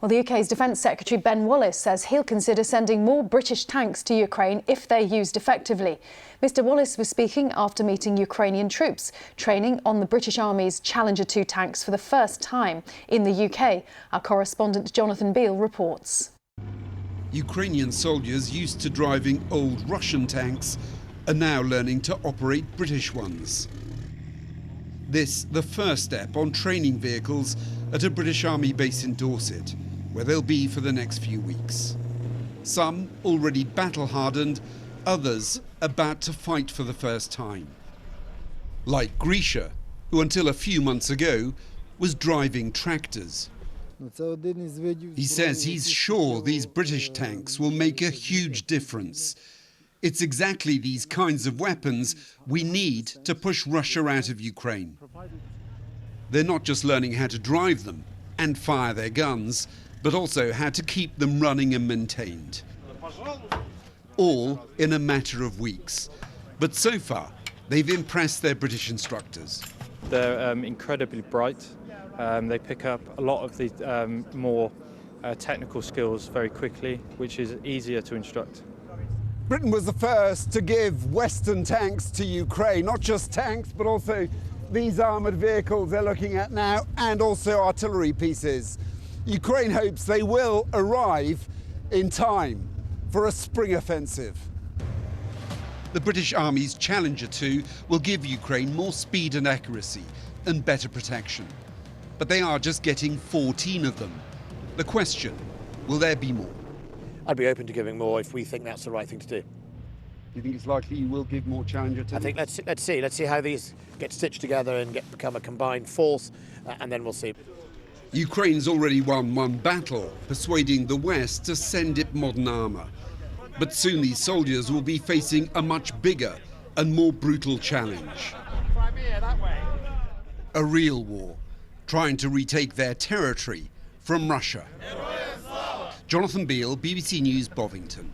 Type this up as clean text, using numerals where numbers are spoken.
Well, the UK's Defence Secretary Ben Wallace says he'll consider sending more British tanks to Ukraine if they're used effectively. Mr Wallace was speaking after meeting Ukrainian troops training on the British Army's Challenger 2 tanks for the first time in the UK. Our correspondent Jonathan Beale reports. Ukrainian soldiers used to driving old Russian tanks are now learning to operate British ones. This the first step on training vehicles at a British Army base in Dorset, where they'll be for the next few weeks. Some already battle-hardened, others about to fight for the first time. Like Grisha, who until a few months ago was driving tractors. He says he's sure these British tanks will make a huge difference. It's exactly these kinds of weapons we need to push Russia out of Ukraine. They're not just learning how to drive them and fire their guns, but also how to keep them running and maintained. All in a matter of weeks. But so far, they've impressed their British instructors. They're incredibly bright. They pick up a lot of the more technical skills very quickly, which is easier to instruct. Britain was the first to give Western tanks to Ukraine, not just tanks, but also these armoured vehicles they're looking at now, and also artillery pieces. Ukraine hopes they will arrive in time for a spring offensive. The British Army's Challenger 2 will give Ukraine more speed and accuracy and better protection. But they are just getting 14 of them. The question, will there be more? I'd be open to giving more if we think that's the right thing to do. Do you think it's likely you will give more Challenger 2? I think let's see how these get stitched together and become a combined force, and then we'll see. Ukraine's already won one battle, persuading the West to send it modern armour. But soon these soldiers will be facing a much bigger and more brutal challenge. A real war, trying to retake their territory from Russia. Jonathan Beale, BBC News, Bovington.